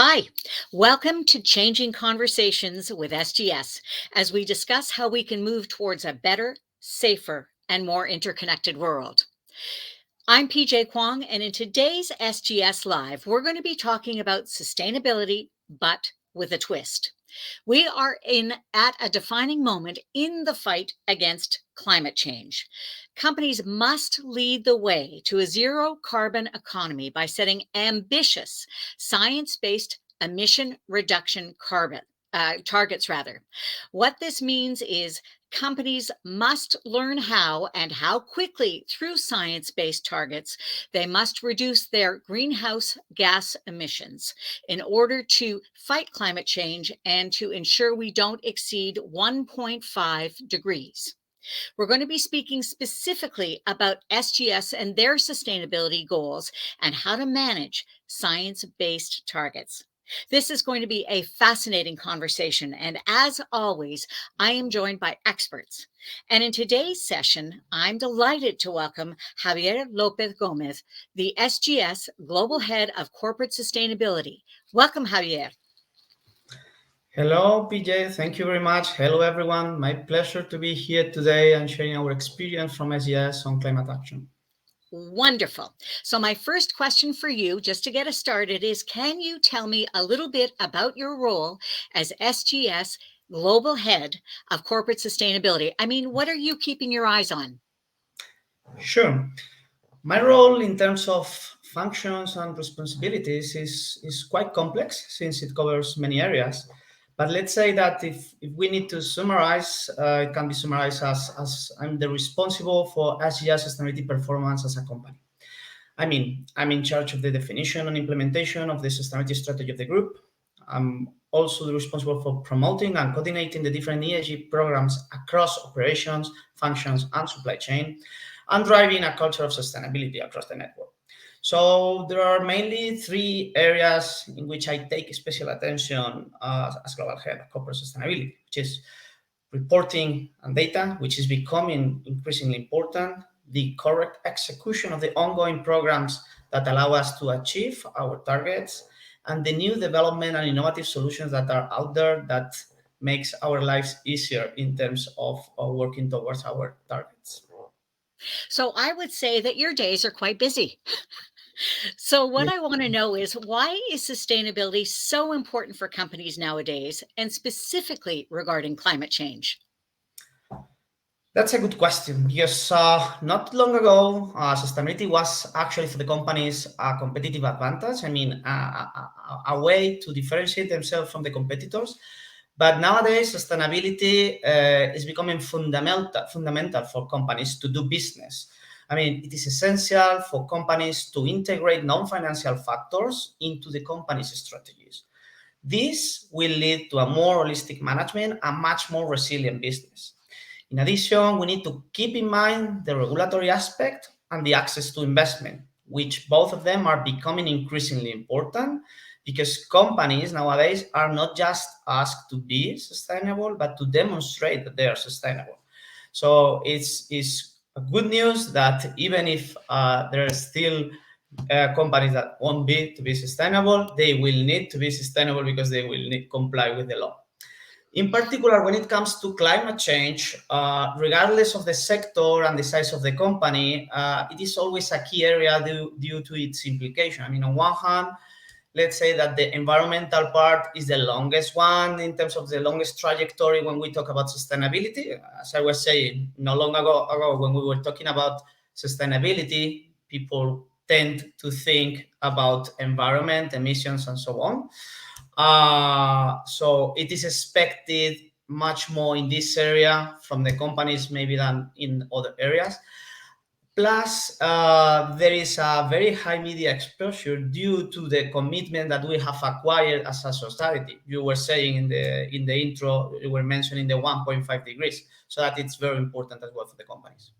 Hi, welcome to Changing Conversations with SGS as we discuss how we can move towards a better, safer, and more interconnected world. I'm PJ Kwong, and in today's SGS Live, we're going to be talking about sustainability, but with a twist. We are in at a defining moment in the fight against climate change. Companies must lead the way to a zero carbon economy by setting ambitious science-based emission reduction carbon targets rather. What this means is companies must learn how and how quickly through science-based targets they must reduce their greenhouse gas emissions in order to fight climate change and to ensure we don't exceed 1.5 degrees. We're going to be speaking specifically about SGS and their sustainability goals and how to manage science based targets. This is going to be a fascinating conversation. And as always, I am joined by experts. And in today's session, I'm delighted to welcome Javier López Gómez, the SGS Global Head of Corporate Sustainability. Welcome, Javier. Hello, PJ. Thank you very much. Hello, everyone. My pleasure to be here today and sharing our experience from SGS on climate action. Wonderful. So my first question for you, just to get us started, is can you tell me a little bit about your role as SGS Global Head of Corporate Sustainability? I mean, what are you keeping your eyes on? Sure. My role in terms of functions and responsibilities is quite complex since it covers many areas. But let's say that if we need to summarize, it can be summarized as I'm the responsible for SGS sustainability performance as a company. I'm in charge of the definition and implementation of the sustainability strategy of the group. I'm also responsible for promoting and coordinating the different ESG programs across operations, functions, and supply chain, and driving a culture of sustainability across the network. So there are mainly three areas in which I take special attention as global head of corporate sustainability, which is reporting and data, which is becoming increasingly important, the correct execution of the ongoing programs that allow us to achieve our targets, and the new development and innovative solutions that are out there that makes our lives easier in terms of working towards our targets. So I would say that your days are quite busy. So what Yeah. I want to know is why is sustainability so important for companies nowadays, and specifically regarding climate change? That's a good question because not long ago, sustainability was actually for the companies a competitive advantage. A way to differentiate themselves from the competitors. But nowadays, sustainability is becoming fundamental for companies to do business. It is essential for companies to integrate non-financial factors into the company's strategies. This will lead to a more holistic management and much more resilient business. In addition, we need to keep in mind the regulatory aspect and the access to investment, which both of them are becoming increasingly important because companies nowadays are not just asked to be sustainable, but to demonstrate that they are sustainable. So it's good news that even if there are still companies that won't be to be sustainable, they will need to be sustainable because they will need to comply with the law. In particular, when it comes to climate change, regardless of the sector and the size of the company, it is always a key area due to its implication. On one hand, let's say that the environmental part is the longest one in terms of the longest trajectory when we talk about sustainability. As I was saying, no long ago when we were talking about sustainability, people tend to think about environment, emissions, and so on. So it is expected much more in this area from the companies maybe than in other areas. Plus, there is a very high media exposure due to the commitment that we have acquired as a society. You were saying in the intro, you were mentioning the 1.5 degrees, so that it's very important as well for the companies.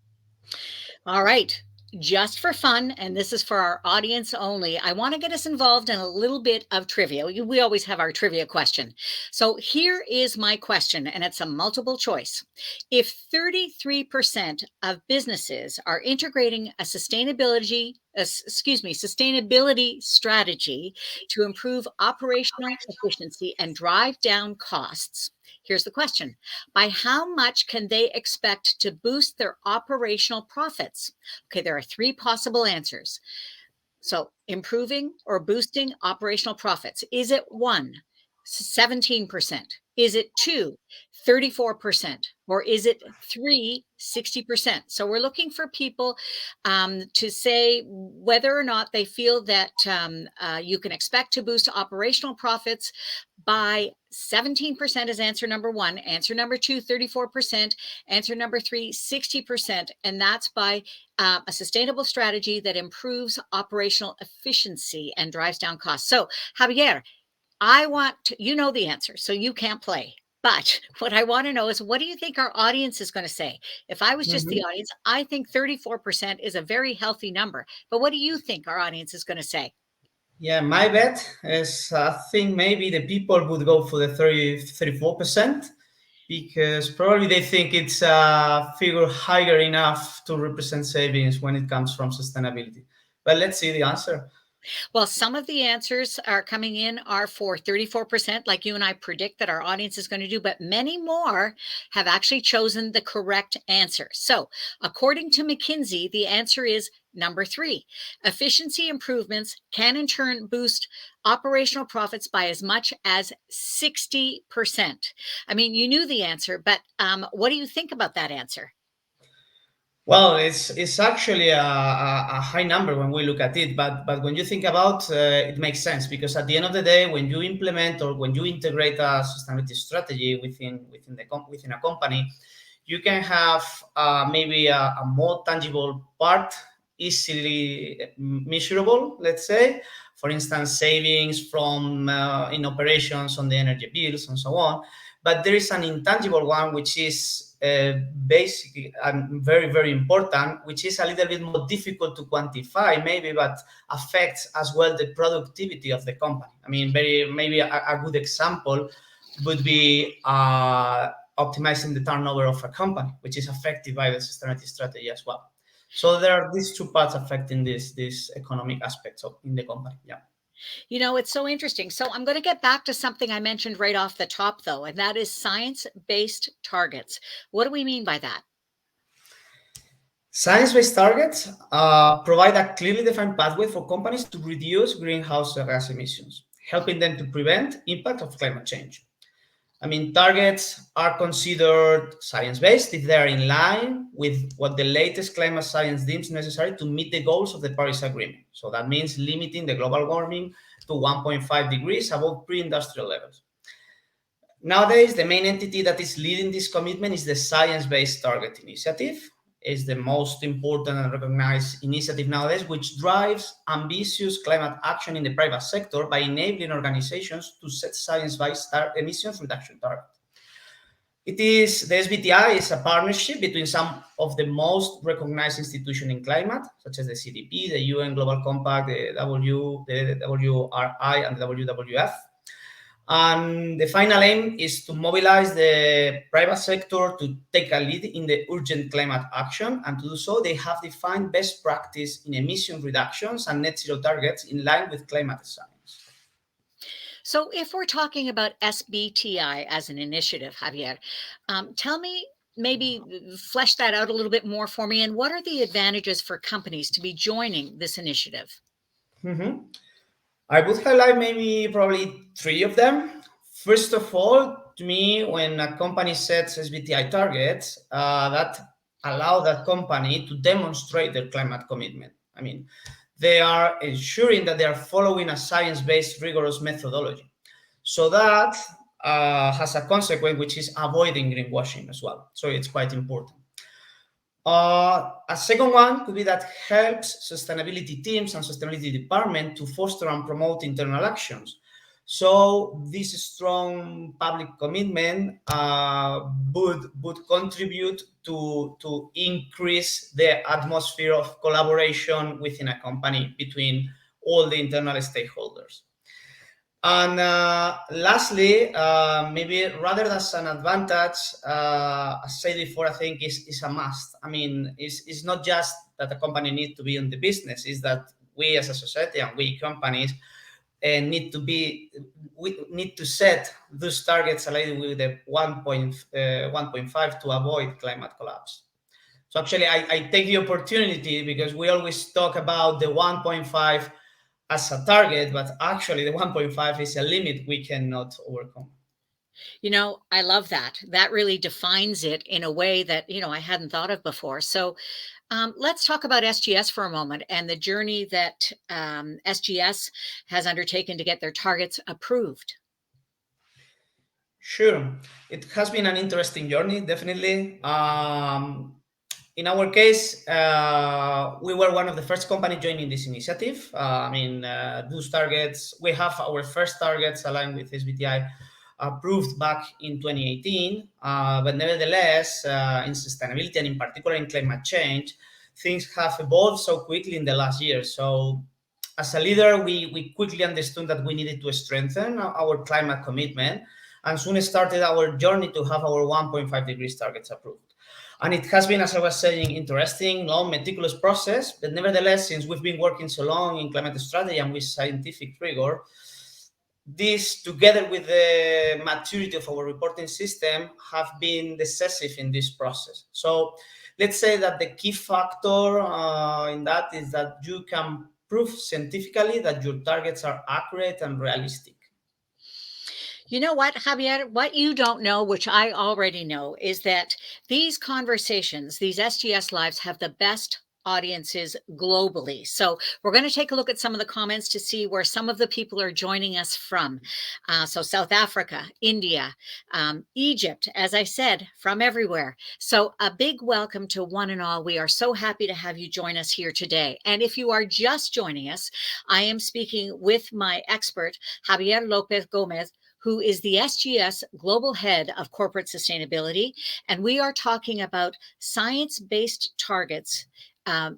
All right. Just for fun, and this is for our audience only, I want to get us involved in a little bit of trivia. We always have our trivia question. So here is my question, and it's a multiple choice. If 33% of businesses are integrating a sustainability sustainability strategy to improve operational efficiency and drive down costs. Here's the question: by how much can they expect to boost their operational profits? Okay, there are three possible answers. So, improving or boosting operational profits. Is it one, 17%? Is it two, 34%? Or is it three, 60%? So, we're looking for people to say whether or not they feel that you can expect to boost operational profits by 17% is answer number one. Answer number two, 34%. Answer number three, 60%. And that's by a sustainable strategy that improves operational efficiency and drives down costs. So, Javier, I want to, you know the answer, so you can't play. But what I want to know is, what do you think our audience is going to say? If I was just the Mhm. audience, I think 34% is a very healthy number. But what do you think our audience is going to say? Yeah, my bet is I think maybe the people would go for the 34% because probably they think it's a figure higher enough to represent savings when it comes from sustainability. But let's see the answer. Well, some of the answers are coming in are for 34%, like you and I predict that our audience is going to do, but many more have actually chosen the correct answer. So, according to McKinsey, the answer is number three. Efficiency improvements can in turn boost operational profits by as much as 60%. I mean, you knew the answer, but what do you think about that answer? Well, it's actually a high number when we look at it, but when you think about it makes sense because at the end of the day, when you implement or when you integrate a sustainability strategy within a company, you can have maybe a more tangible part, easily measurable. Let's say, for instance, savings from in operations on the energy bills and so on. But there is an intangible one which is basically and very very important, which is a little bit more difficult to quantify maybe, but affects as well the productivity of the company. I mean, very maybe a good example would be optimizing the turnover of a company, which is affected by the sustainability strategy as well. So there are these two parts affecting this economic aspects of in the company. Yeah. You know, it's so interesting. So, I'm going to get back to something I mentioned right off the top, though, and that is science based targets. What do we mean by that? Science-based targets provide a clearly defined pathway for companies to reduce greenhouse gas emissions, helping them to prevent impact of climate change. I mean, targets are considered science-based if they are in line with what the latest climate science deems necessary to meet the goals of the Paris Agreement. So that means limiting the global warming to 1.5 degrees above pre-industrial levels. Nowadays, the main entity that is leading this commitment is the Science Based Target Initiative. It's the most important and recognized initiative nowadays, which drives ambitious climate action in the private sector by enabling organizations to set science-based emissions reduction targets. It is the SBTI is a partnership between some of the most recognized institutions in climate, such as the CDP, the UN Global Compact, the WRI, and the WWF. And the final aim is to mobilize the private sector to take a lead in the urgent climate action. And to do so, they have defined best practice in emission reductions and net zero targets in line with climate science. So, if we're talking about SBTI as an initiative, Javier, tell me, maybe flesh that out a little bit more for me. And what are the advantages for companies to be joining this initiative? Mhm. I would highlight maybe probably three of them. First of all, to me, when a company sets SBTI targets, that allow that company to demonstrate their climate commitment. I mean, they are ensuring that they are following a science-based, rigorous methodology. So that has a consequence, which is avoiding greenwashing as well. So it's quite important. A second one could be that helps sustainability teams and sustainability department to foster and promote internal actions. So this strong public commitment would contribute to increase the atmosphere of collaboration within a company between all the internal stakeholders. And lastly, maybe rather than an advantage, as I said before, I think is a must. I mean, it's not just that a company needs to be in the business is that we as a society and we companies need to set those targets aligned with the 1.5 to avoid climate collapse. So actually, I take the opportunity because we always talk about the 1.5 as a target, but actually the 1.5 is a limit we cannot overcome. I love that. That really defines it in a way that, I hadn't thought of before. So let's talk about SGS for a moment and the journey that SGS has undertaken to get their targets approved. Sure, it has been an interesting journey, definitely. In our case, we were one of the first companies joining this initiative. Those targets, we have our first targets aligned with SBTI approved back in 2018. But nevertheless, in sustainability and in particular in climate change, things have evolved so quickly in the last year. So as a leader, we quickly understood that we needed to strengthen our climate commitment and soon started our journey to have our 1.5 degrees targets approved. And it has been, as I was saying, interesting, long, meticulous process. But nevertheless, since we've been working so long in climate strategy and with scientific rigor, this, together with the maturity of our reporting system, have been decisive in this process. So let's say that the key factor in that is that you can prove scientifically that your targets are accurate and realistic. You know what, Javier? What you don't know, which I already know, is that these conversations, these SGS Lives, have the best audiences globally. So we're going to take a look at some of the comments to see where some of the people are joining us from. So South Africa, India, Egypt, as I said, from everywhere. So a big welcome to one and all. We are so happy to have you join us here today. And if you are just joining us, I am speaking with my expert, Javier López Gómez, who is the SGS Global Head of Corporate Sustainability. And we are talking about science-based targets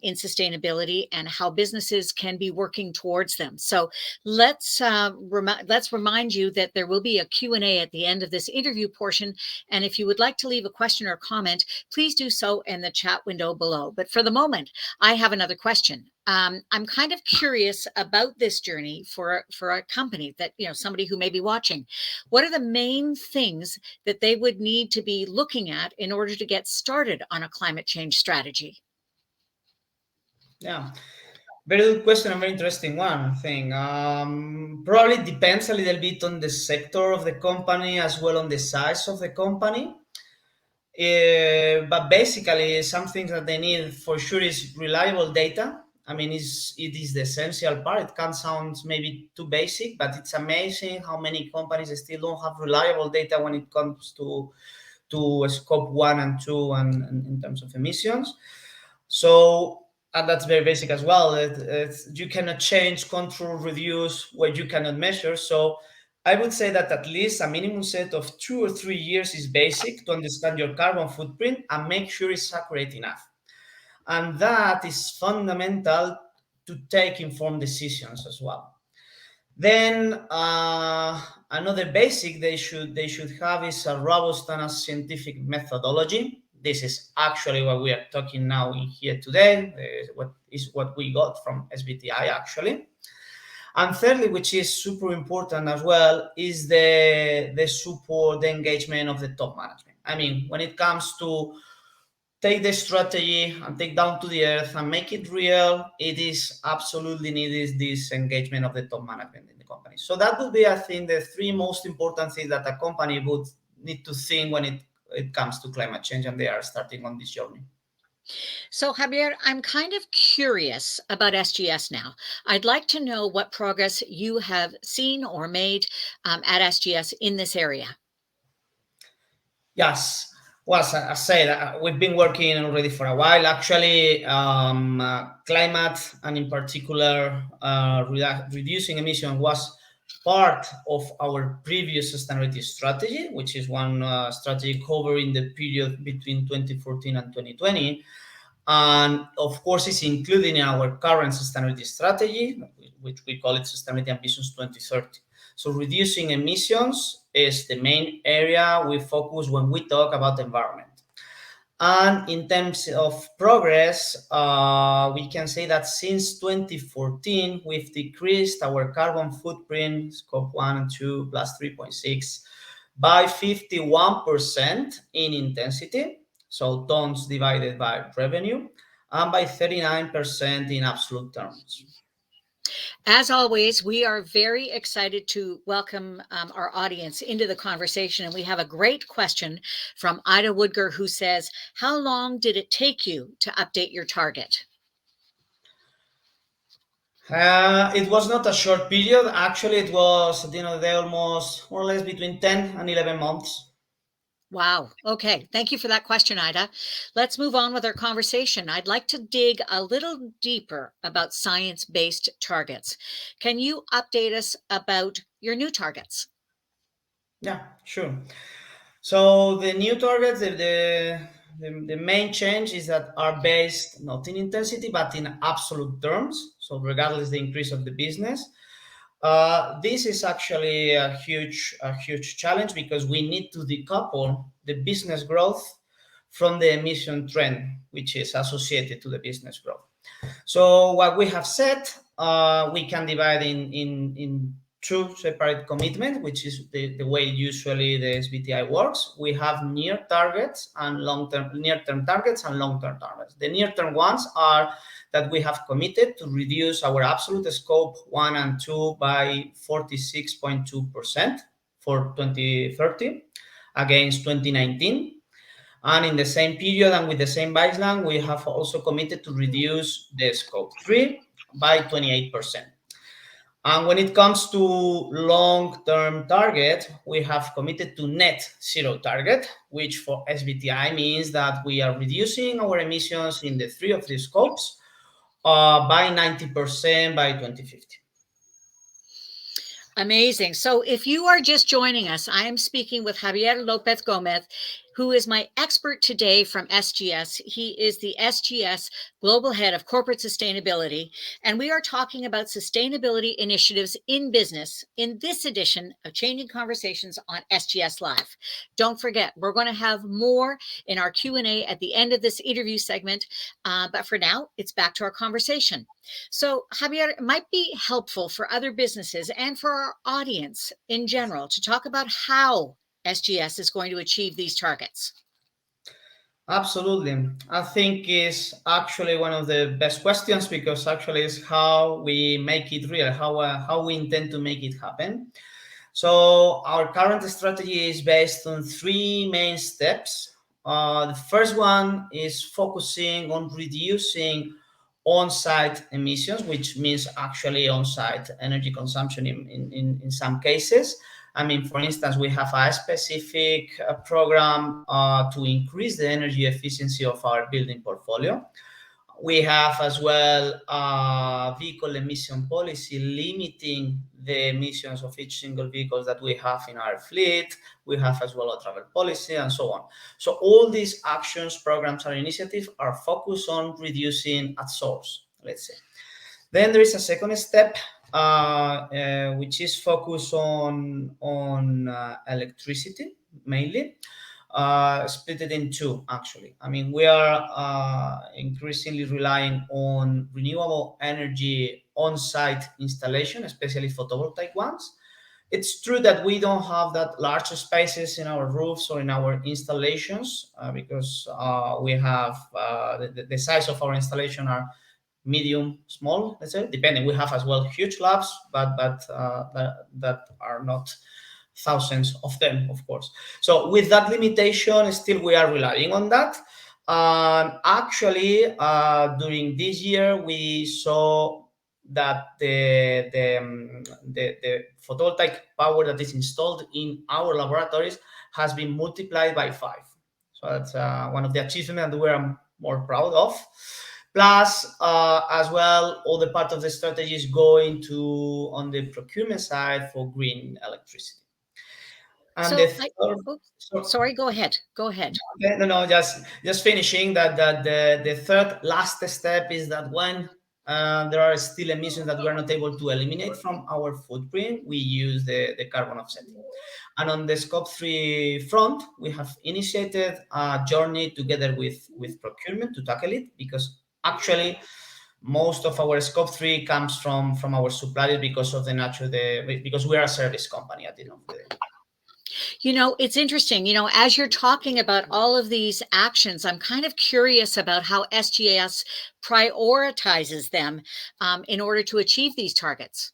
in sustainability and how businesses can be working towards them. So let's remind you that there will be a Q&A at the end of this interview portion. And if you would like to leave a question or comment, please do so in the chat window below. But for the moment, I have another question. I'm kind of curious about this journey for a company that, somebody who may be watching. What are the main things that they would need to be looking at in order to get started on a climate change strategy? Yeah, very good question and very interesting one thing. Probably depends a little bit on the sector of the company as well on the size of the company. But basically, some things that they need for sure is reliable data. I mean, it is the essential part. It can sound maybe too basic, but it's amazing how many companies still don't have reliable data when it comes to scope 1 and 2 and in terms of emissions. So, and that's very basic as well. You cannot change, control, reduce what you cannot measure. So I would say that at least a minimum set of 2 or 3 years is basic to understand your carbon footprint and make sure it's accurate enough. And that is fundamental to take informed decisions as well. Then another basic they should have is a robust and a scientific methodology. This is actually what we are talking now in here today. What we got from SBTI actually. And thirdly, which is super important as well, is the support, the engagement of the top management. I mean, when it comes to take the strategy and take down to the earth and make it real, it is absolutely needed this engagement of the top management in the company. So that would be, I think, the three most important things that a company would need to think when it comes to climate change and they are starting on this journey. So, Javier, I'm kind of curious about SGS now. I'd like to know what progress you have seen or made at SGS in this area. Yes. Well, as I said, we've been working already for a while. Actually, climate and in particular reducing emission was part of our previous sustainability strategy, which is one strategy covering the period between 2014 and 2020. And of course, it's included in our current sustainability strategy, which we call it Sustainability Ambitions 2030. So reducing emissions is the main area we focus when we talk about the environment. And in terms of progress, we can say that since 2014, we've decreased our carbon footprint, scope 1 and 2 plus 3.6, by 51% in intensity, so tons divided by revenue, and by 39% in absolute terms. As always, we are very excited to welcome our audience into the conversation. And we have a great question from Ida Woodger, who says, how long did it take you to update your target? It was not a short period. Actually, it was at the end of the day almost more or less between 10 and 11 months. Wow. Okay. Thank you for that question, Ida. Let's move on with our conversation. I'd like to dig a little deeper about science-based targets. Can you update us about your new targets? Yeah, sure. So the new targets, the main change is that are based not in intensity but in absolute terms. So regardless the increase of the business, this is actually a huge challenge because we need to decouple the business growth from the emission trend, which is associated to the business growth. So what we have said, we can divide in two separate commitments, which is the way usually the SBTI works. We have near-term targets and long-term targets and long-term targets. The near-term ones are that we have committed to reduce our absolute scope 1 and 2 by 46.2% for 2030 against 2019. And in the same period and with the same baseline, we have also committed to reduce the scope 3 by 28%. And when it comes to long-term target, we have committed to net zero target, which for SBTI means that we are reducing our emissions in the three of these scopes by 90% by 2050. Amazing. So if you are just joining us, I am speaking with Javier López Gómez, who is my expert today from SGS. He is the SGS Global Head of Corporate Sustainability, and we are talking about sustainability initiatives in business in this edition of Changing Conversations on SGS Live. Don't forget, we're going to have more in our Q&A at the end of this interview segment, but for now, it's back to our conversation. So, Javier, it might be helpful for other businesses and for our audience in general to talk about how SGS is going to achieve these targets. Absolutely. I think is actually one of the best questions because actually is how we make it real, how we intend to make it happen. So our current strategy is based on three main steps. The first one is focusing on reducing on-site emissions, which means actually on-site energy consumption in some cases. I mean, for instance, we have a specific program to increase the energy efficiency of our building portfolio. We have as well a vehicle emission policy limiting the emissions of each single vehicle that we have in our fleet. We have as well a travel policy and so on. So all these actions, programs, and initiatives are focused on reducing at source, let's say. Then there is a second step, which is focused on electricity mainly. Split it in two, actually. I mean, we are increasingly relying on renewable energy on-site installation, especially photovoltaic ones. It's true that we don't have that large spaces in our roofs or in our installations because we have the size of our installation are medium, small, let's say, depending. We have as well huge labs, but that are not thousands of them, of course. So with that limitation, still we are relying on that. Actually, during this year, we saw that the photovoltaic power that is installed in our laboratories has been multiplied by 5. So that's one of the achievements that we're more proud of. Plus, as well, all the part of the strategy is going to on the procurement side for green electricity. And Sorry, go ahead. Go ahead. Okay, no, just finishing that. The third last step is that when there are still emissions that we're not able to eliminate from our footprint, we use the carbon offsetting. And on the scope 3 front, we have initiated a journey together with procurement to tackle it, because actually most of our scope 3 comes from our suppliers because of the nature because we are a service company at the end of the day. It's interesting. As you're talking about all of these actions, I'm kind of curious about how SGS prioritizes them in order to achieve these targets.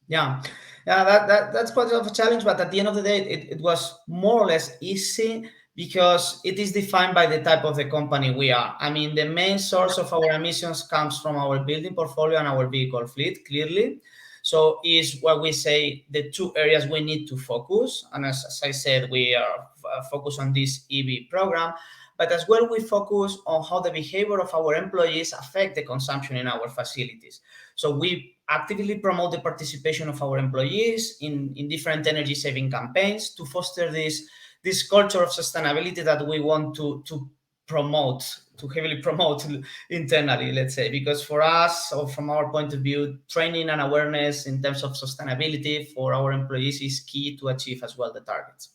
Yeah, that's part of a challenge, but at the end of the day, it was more or less easy because it is defined by the type of the company we are. I mean, the main source of our emissions comes from our building portfolio and our vehicle fleet, clearly. So is what we say the two areas we need to focus. And as I said, we are focused on this EV program, but as well we focus on how the behavior of our employees affect the consumption in our facilities. So we actively promote the participation of our employees in different energy saving campaigns to foster this culture of sustainability that we want to promote, to heavily promote internally, let's say, because for us, or from our point of view, training and awareness in terms of sustainability for our employees is key to achieve as well the targets.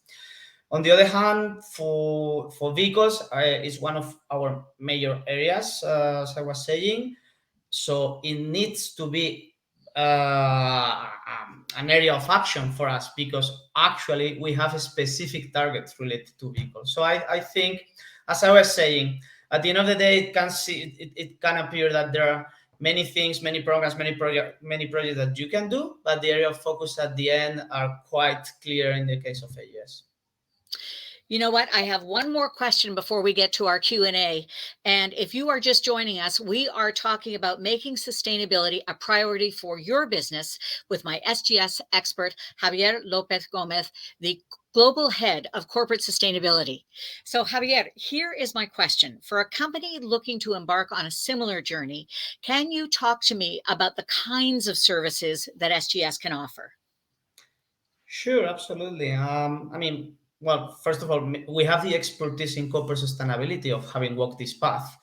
On the other hand, for vehicles, is one of our major areas, as I was saying. So it needs to be an area of action for us, because actually we have specific targets related to vehicles. So I think, as I was saying, at the end of the day, it can appear that there are many things, many programs, many projects that you can do, but the area of focus at the end are quite clear in the case of AES. You know what? I have one more question before we get to our Q&A. And if you are just joining us, we are talking about making sustainability a priority for your business with my SGS expert, Javier López Gómez, the Global Head of Corporate Sustainability. So, Javier, here is my question. For a company looking to embark on a similar journey, can you talk to me about the kinds of services that SGS can offer? Sure, absolutely. I mean, well, first of all, we have the expertise in corporate sustainability of having walked this path.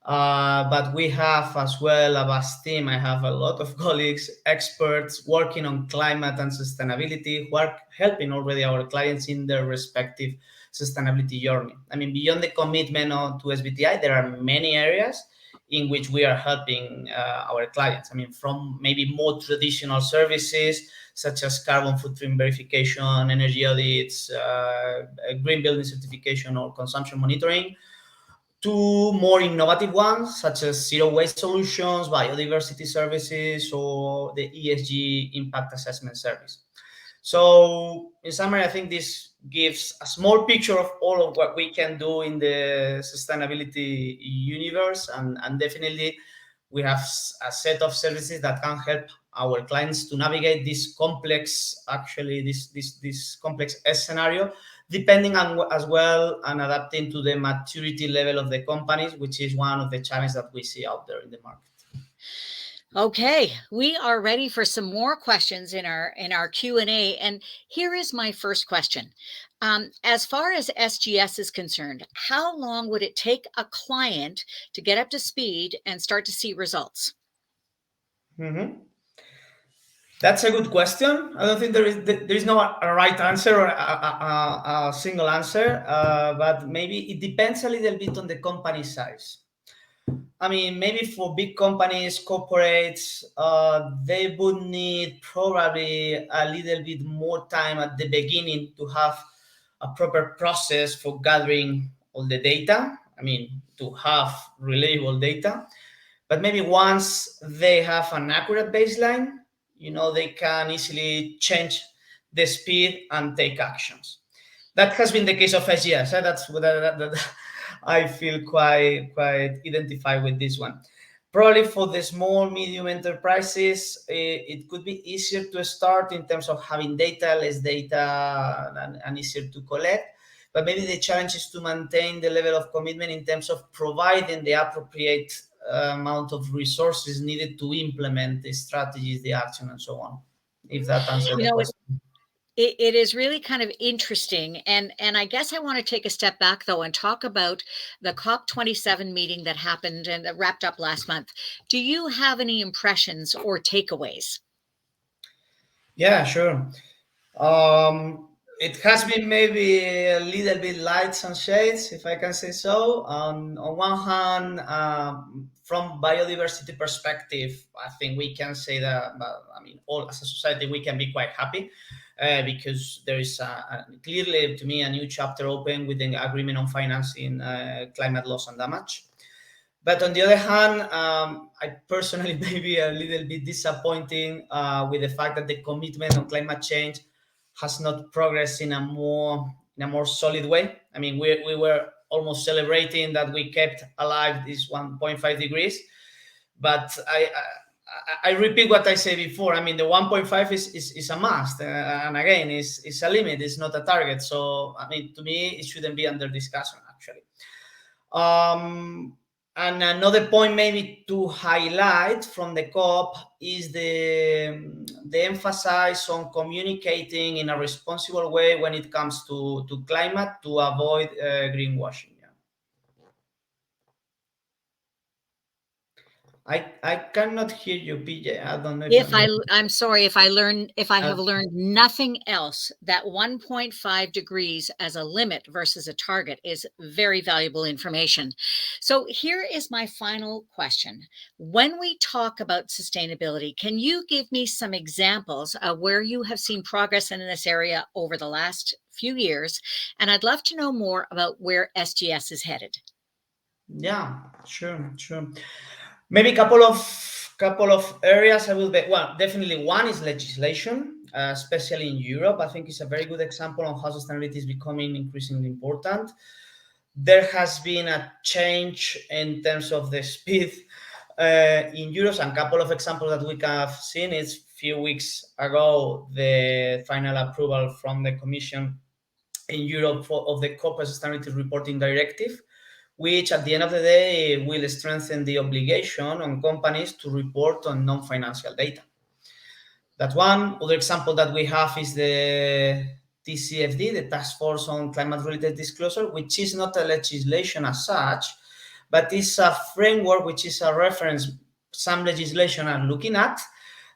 But we have as well a vast team. I have a lot of colleagues, experts working on climate and sustainability who are helping already our clients in their respective sustainability journey. I mean, beyond the commitment to SBTI, there are many areas in which we are helping our clients. I mean, from maybe more traditional services such as carbon footprint verification, energy audits, green building certification, or consumption monitoring, to more innovative ones such as zero waste solutions, biodiversity services, or the ESG impact assessment service. So, in summary, I think this gives a small picture of all of what we can do in the sustainability universe, and definitely we have a set of services that can help our clients to navigate this complex, actually this complex scenario, depending on as well and adapting to the maturity level of the companies, which is one of the challenges that we see out there in the market. Okay, we are ready for some more questions in our Q&A, and here is my first question. As far as SGS is concerned, how long would it take a client to get up to speed and start to see results? Mm-hmm. That's a good question. I don't think there is no a right answer or a single answer, but maybe it depends a little bit on the company size. I mean, maybe for big companies, corporates, they would need probably a little bit more time at the beginning to have a proper process for gathering all the data. I mean, to have reliable data. But maybe once they have an accurate baseline, they can easily change the speed and take actions. That has been the case of SGS. That's what I feel quite identified with this one. Probably for the small, medium enterprises, it could be easier to start in terms of having data, less data, and easier to collect. But maybe the challenge is to maintain the level of commitment in terms of providing the appropriate amount of resources needed to implement the strategies, the action, and so on. If that answers You the know, question. it is really kind of interesting, and I guess I want to take a step back though and talk about the COP27 meeting that happened and that wrapped up last month. Do you have any impressions or takeaways? Yeah, sure. Um, It has been maybe a little bit lights and shades, if I can say so. On one hand, from biodiversity perspective, I think we can say that, I mean, all as a society, we can be quite happy because there is clearly, to me, a new chapter open with the agreement on financing climate loss and damage. But on the other hand, I personally may be a little bit disappointing with the fact that the commitment on climate change has not progressed in a more solid way. I mean, we were almost celebrating that we kept alive this 1.5 degrees, but I repeat what I said before. I mean, the 1.5 is a must, and again, is a limit. It's not a target. So, I mean, to me, it shouldn't be under discussion actually. Um, and another point maybe to highlight from the COP is the emphasis on communicating in a responsible way when it comes to climate to avoid greenwashing. Yeah. I cannot hear you, PJ. I don't know if I'm sorry if I uh, have learned nothing else, that 1.5 degrees as a limit versus a target is very valuable information. So here is my final question. When we talk about sustainability, can you give me some examples of where you have seen progress in this area over the last few years? And I'd love to know more about where SGS is headed. yeah, sure. Maybe a couple of areas I will be. Well, definitely one is legislation, especially in Europe. I think it's a very good example on how sustainability is becoming increasingly important. There has been a change in terms of the speed in Europe. And a couple of examples that we have seen is a few weeks ago the final approval from the Commission in Europe of the Corporate Sustainability Reporting Directive, which at the end of the day will strengthen the obligation on companies to report on non-financial data. That one. Other example that we have is the TCFD, the Task Force on Climate-Related Disclosure, which is not a legislation as such, but is a framework which is a reference some legislation are looking at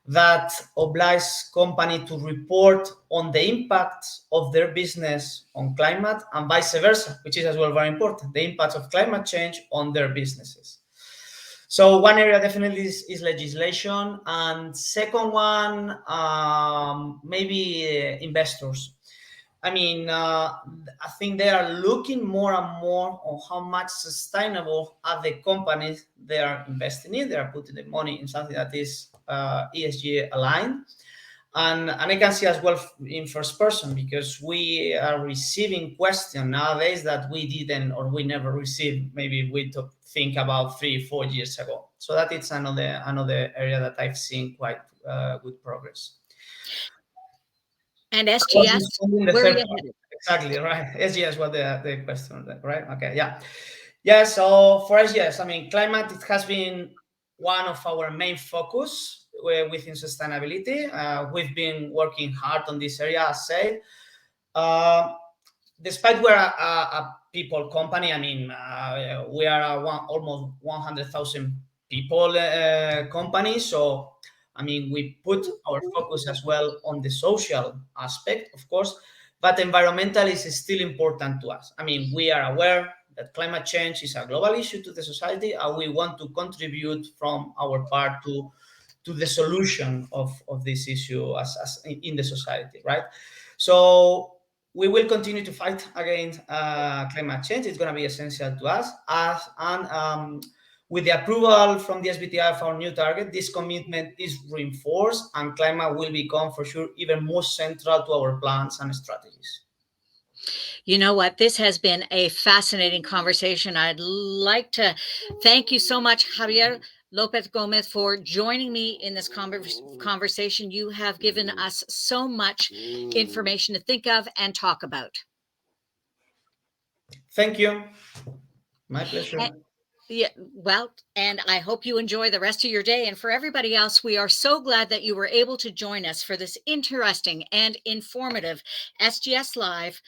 that obliges company to report on the impact of their business on climate and vice versa, which is as well very important, the impact of climate change on their businesses. So one area definitely is legislation, and second one, maybe investors. I mean, I think they are looking more and more on how much sustainable are the companies they are investing in. They are putting the money in something that is ESG aligned. And I can see as well in first person, because we are receiving questions nowadays that we didn't or we never received. Maybe we think about 3-4 years ago. So that is another area that I've seen quite good progress. And I was SGS, responding the where are third you part. headed? Exactly, right. SGS was the question, right? Okay, yeah. Yeah, so for SGS, I mean, climate, it has been one of our main focus within sustainability. We've been working hard on this area, as said. Uh, Despite we're a people company, I mean, we are almost 100,000 people company. So, I mean, we put our focus as well on the social aspect, of course, but environmental is still important to us. I mean, we are aware that climate change is a global issue to the society, and we want to contribute from our part to the solution of this issue as in the society, right? So we will continue to fight against climate change. It's going to be essential to us. With the approval from the SBTi of our new target, this commitment is reinforced, and climate will become for sure even more central to our plans and strategies. You know what? This has been a fascinating conversation. I'd like to thank you so much, Javier Lopez Gómez, for joining me in this conversation. You have given us so much information to think of and talk about. Thank you. My And, pleasure. yeah, well, and I hope you enjoy the rest of your day. And for everybody else, we are so glad that you were able to join us for this interesting and informative SGS Live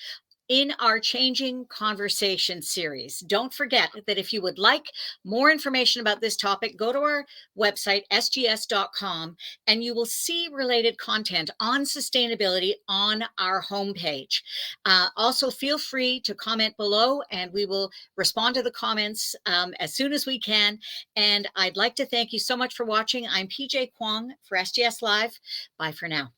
in our Changing Conversation series. Don't forget that if you would like more information about this topic, go to our website, sgs.com, and you will see related content on sustainability on our homepage. Also, feel free to comment below, and we will respond to the comments as soon as we can. And I'd like to thank you so much for watching. I'm PJ Kwong for SGS Live. Bye for now.